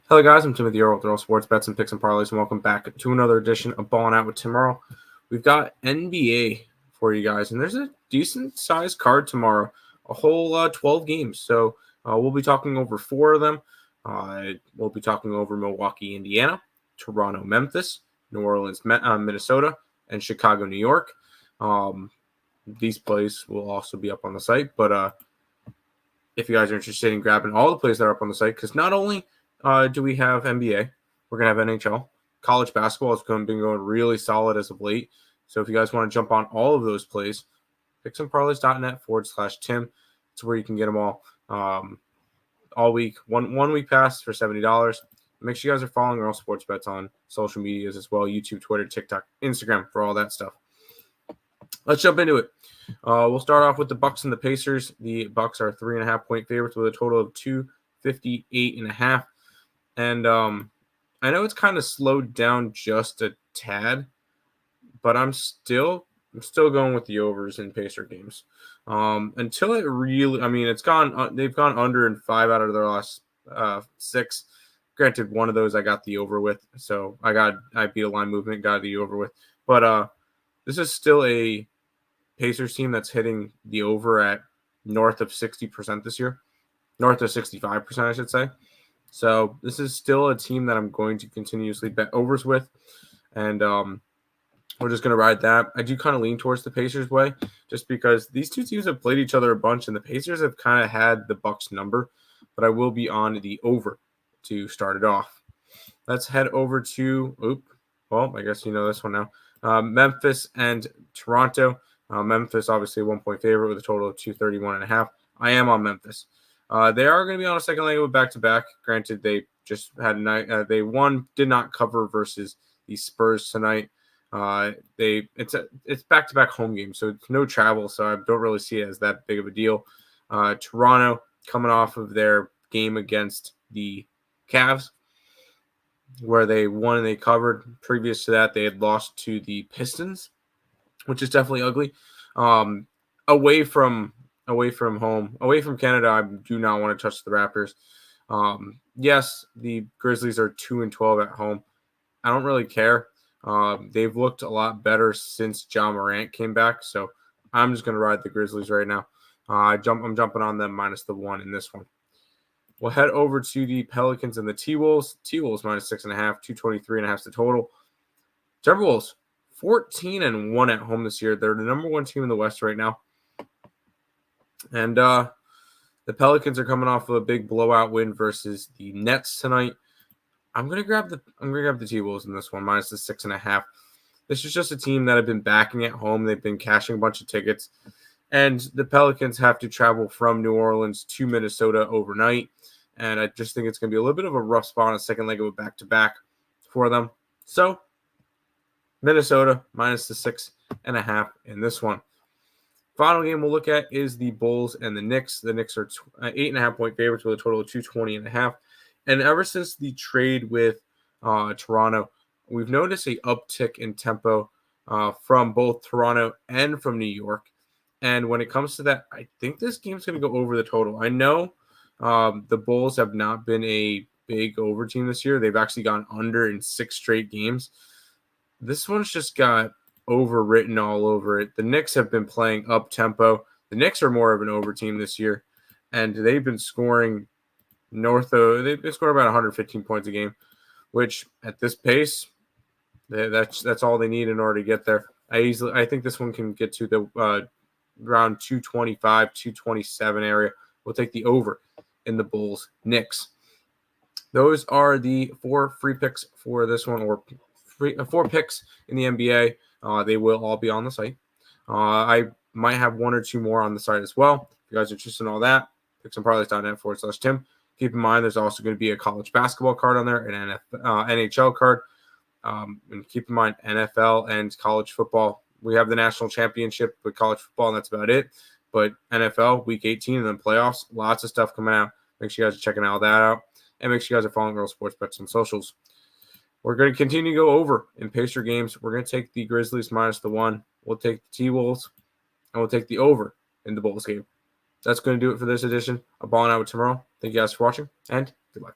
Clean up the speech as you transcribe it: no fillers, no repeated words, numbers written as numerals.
Hello, guys. I'm Timothy Earle with Earle Sports Bets and Picks and Parlays, and welcome back to another edition of Ballin Out with Earle. We've got NBA for you guys, and there's a decent-sized card tomorrow, a whole 12 games. So we'll be talking over 4 of them. We'll be talking over Milwaukee, Indiana, Toronto, Memphis, New Orleans, Minnesota, and Chicago, New York. These plays will also be up on the site, but if you guys are interested in grabbing all the plays that are up on the site, because not only do we have NBA, we're going to have NHL. College basketball has been going really solid as of late. So if you guys want to jump on all of those plays, picksandparlays.net/Tim. It's where you can get them all week. One week pass for $70. Make sure you guys are following Earle Sports Bets on social medias as well, YouTube, Twitter, TikTok, Instagram, for all that stuff. Let's jump into it. We'll start off with the Bucks and the Pacers. The Bucks are 3.5-point favorites with a total of 258.5. And I know it's kind of slowed down just a tad, but I'm still going with the overs in Pacer games. Until it really, they've gone under in 5 out of their last 6. Granted, one of those I got the over with, so I beat a line movement, got the over with. But this is still a Pacers team that's hitting the over at north of 60% this year, north of 65%, I should say. So this is still a team that I'm going to continuously bet overs with, and we're just going to ride that. I do kind of lean towards the Pacers way, just because these two teams have played each other a bunch, and the Pacers have kind of had the Bucks number, but I will be on the over to start it off. Let's head over to, I guess you know this one now, Memphis and Toronto. Memphis, obviously, a 1-point favorite with a total of 231.5. I am on Memphis. They are going to be on a second leg of a back-to-back. Granted, they just had a night. They did not cover versus the Spurs tonight. It's back-to-back home games, so it's no travel. So I don't really see it as that big of a deal. Toronto coming off of their game against the Cavs, where they won and they covered. Previous to that, they had lost to the Pistons, which is definitely ugly. Away from home, away from Canada, I do not want to touch the Raptors. Yes, the Grizzlies are 2-12 at home. I don't really care. They've looked a lot better since Ja Morant came back, so I'm just going to ride the Grizzlies right now. I'm jumping on them -1 in this one. We'll head over to the Pelicans and the T-Wolves. T-Wolves -6.5, 223.5 is the total. Timberwolves 14-1 at home this year. They're the number 1 team in the West right now. And the Pelicans are coming off of a big blowout win versus the Nets tonight. I'm gonna grab the T-Wolves in this one, -6.5. This is just a team that I've been backing at home. They've been cashing a bunch of tickets, and the Pelicans have to travel from New Orleans to Minnesota overnight. And I just think it's gonna be a little bit of a rough spot on a second leg of a back-to-back for them. So Minnesota -6.5 in this one. Final game we'll look at is the Bulls and the Knicks. The Knicks are 8.5-point favorites with a total of 220.5. And ever since the trade with Toronto, we've noticed a uptick in tempo from both Toronto and from New York. And when it comes to that, I think this game's going to go over the total. I know the Bulls have not been a big over team this year. They've actually gone under in 6 straight games. This one's just got overwritten all over it. The Knicks have been playing up tempo. The Knicks are more of an over team this year, and they've been scoring they've been scoring about 115 points a game, which at this pace, that's all they need in order to get there. I think this one can get to the around 225, 227 area. We'll take the over in the Bulls Knicks. Those are the 4 free picks for this one, or 4 picks in the NBA. They will all be on the site. I might have 1 or 2 more on the site as well. If you guys are interested in all that, picksandparlays.net/Tim. Keep in mind, there's also going to be a college basketball card on there, an NHL card. And keep in mind, NFL and college football. We have the national championship with college football, and that's about it. But NFL, week 18, and then playoffs, lots of stuff coming out. Make sure you guys are checking all that out. And make sure you guys are following Earle Sports Bets on socials. We're going to continue to go over in Pacer games. We're going to take the Grizzlies -1. We'll take the T-Wolves, and we'll take the over in the Bulls game. That's going to do it for this edition of Ballin' Out with Earle. Thank you guys for watching, and good luck.